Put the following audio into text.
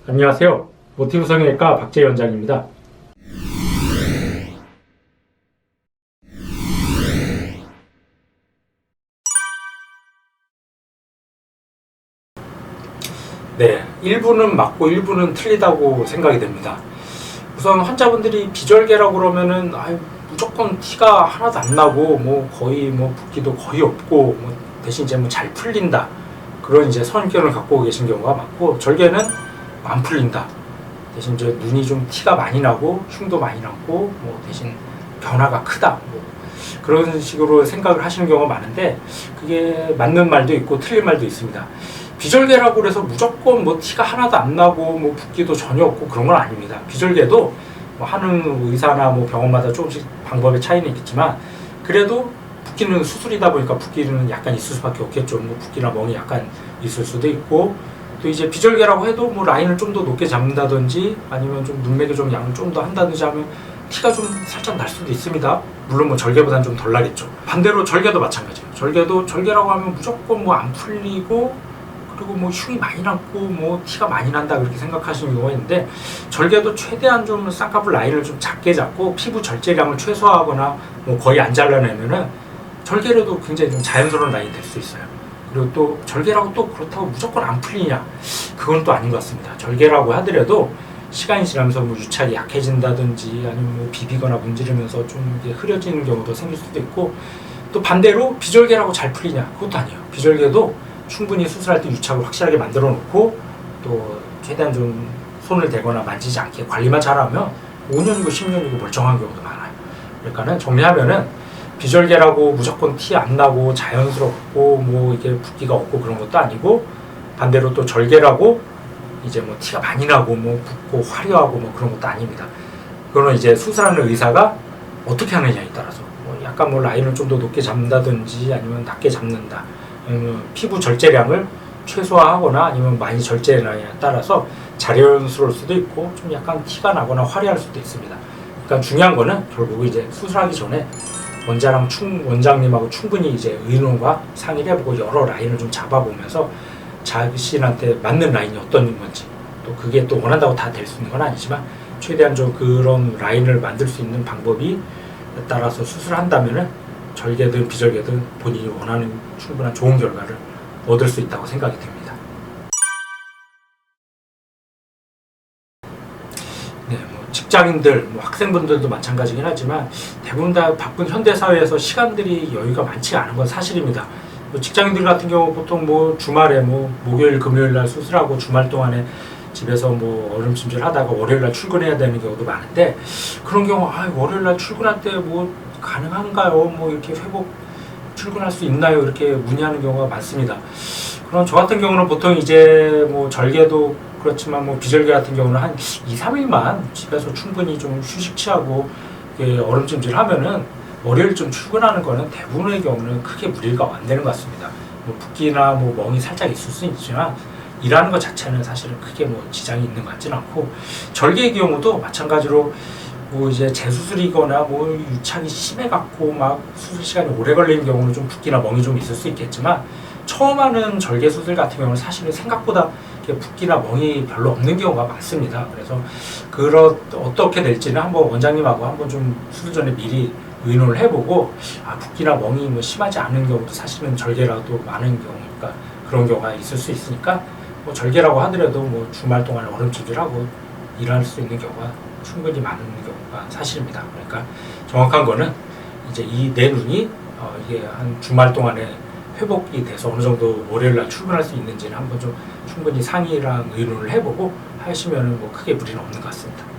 안녕하세요. 모티브 성형외과 박재희 원장입니다. 네, 일부는 맞고 일부는 틀리다고 생각이 됩니다. 우선 환자분들이 비절개라고 그러면은 무조건 티가 하나도 안 나고 거의 붓기도 거의 없고 대신 이제 잘 풀린다, 그런 이제 선입견을 갖고 계신 경우가 많고, 절개는 안 풀린다, 대신 이제 눈이 좀 티가 많이 나고 흉도 많이 나고 대신 변화가 크다, 그런 식으로 생각을 하시는 경우가 많은데, 그게 맞는 말도 있고 틀린 말도 있습니다. 비절개라고 해서 무조건 티가 하나도 안 나고 붓기도 전혀 없고 그런 건 아닙니다. 비절개도 하는 의사나 병원마다 조금씩 방법의 차이는 있겠지만, 그래도 붓기는 수술이다 보니까 붓기는 약간 있을 수밖에 없겠죠. 붓기나 멍이 약간 있을 수도 있고, 또 이제 비절개라고 해도 라인을 좀 더 높게 잡는다든지 아니면 좀 눈매를 좀 양을 좀 더 한다든지 하면 티가 좀 살짝 날 수도 있습니다. 물론 절개보다는 좀 덜 나겠죠. 반대로 절개도 마찬가지예요. 절개도 절개라고 하면 무조건 안 풀리고, 그리고 흉이 많이 났고 티가 많이 난다, 그렇게 생각하시는 경우가 있는데, 절개도 최대한 좀 쌍꺼풀 라인을 좀 작게 잡고 피부 절제량을 최소화하거나 거의 안 잘라내면은 절개로도 굉장히 좀 자연스러운 라인이 될 수 있어요. 그리고 또 절개라고 또 그렇다고 무조건 안 풀리냐, 그건 또 아닌 것 같습니다. 절개라고 하더라도 시간이 지나면서 유착이 약해진다든지 아니면 비비거나 문지르면서 좀 이게 흐려지는 경우도 생길 수도 있고, 또 반대로 비절개라고 잘 풀리냐, 그것도 아니에요. 비절개도 충분히 수술할 때 유착을 확실하게 만들어 놓고, 또 최대한 좀 손을 대거나 만지지 않게 관리만 잘하면 5년이고 10년이고 멀쩡한 경우도 많아요. 그러니까는 정리하면은, 비절개라고 무조건 티 안 나고 자연스럽고 이게 붓기가 없고 그런 것도 아니고, 반대로 또 절개라고 이제 티가 많이 나고 붓고 화려하고 그런 것도 아닙니다. 그거는 이제 수술하는 의사가 어떻게 하느냐에 따라서 약간 라인을 좀 더 높게 잡는다든지 아니면 낮게 잡는다, 아니면 피부 절제량을 최소화하거나 아니면 많이 절제량에 따라서 자연스러울 수도 있고 좀 약간 티가 나거나 화려할 수도 있습니다. 그러니까 중요한 거는 결국 이제 수술하기 전에 원장님하고 충분히 이제 의논과 상의를 해보고 여러 라인을 좀 잡아보면서 자신한테 맞는 라인이 어떤 건지, 또 그게 또 원한다고 다 될 수 있는 건 아니지만 최대한 좀 그런 라인을 만들 수 있는 방법이 따라서 수술한다면은 절개든 비절개든 본인이 원하는 충분한 좋은 결과를 얻을 수 있다고 생각이 됩니다. 네, 직장인들, 학생분들도 마찬가지긴 하지만 대부분 다 바쁜 현대사회에서 시간들이 여유가 많지 않은 건 사실입니다. 직장인들 같은 경우 보통 주말에 목요일, 금요일 날 수술하고 주말 동안에 집에서 얼음찜질 하다가 월요일 날 출근해야 되는 경우도 많은데, 그런 경우 월요일 날 출근할 때 가능한가요? 이렇게 회복 출근할 수 있나요? 이렇게 문의하는 경우가 많습니다. 그럼 저 같은 경우는 보통 이제 절개도 그렇지만 비절개 같은 경우는 한 2, 3일만 집에서 충분히 좀 휴식 취하고 얼음찜질 하면은 월요일쯤 출근하는 거는 대부분의 경우는 크게 무리가 안 되는 것 같습니다. 붓기나 멍이 살짝 있을 수 있지만 일하는 것 자체는 사실은 크게 지장이 있는 것 같지는 않고, 절개의 경우도 마찬가지로 이제 재수술이거나 유착이 심해갖고 수술 시간이 오래 걸리는 경우는 좀 붓기나 멍이 좀 있을 수 있겠지만, 처음 하는 절개 수술 같은 경우는 사실은 생각보다 붓기나 멍이 별로 없는 경우가 많습니다. 그래서 어떻게 될지는 한번 원장님하고 한번 좀 수술 전에 미리 의논을 해보고, 붓기나 멍이 심하지 않은 경우도 사실은 절개라도 많은 경우니까 그런 경우가 있을 수 있으니까 절개라고 하더라도 주말 동안 얼음찜질하고 일할 수 있는 경우가 충분히 많은 경우가 사실입니다. 그러니까 정확한 거는 이제 내 눈이 이게 한 주말 동안에 회복이 돼서 어느 정도 월요일날 출근할 수 있는지는 한번 좀 충분히 상의랑 의논을 해보고 하시면은 크게 무리는 없는 것 같습니다.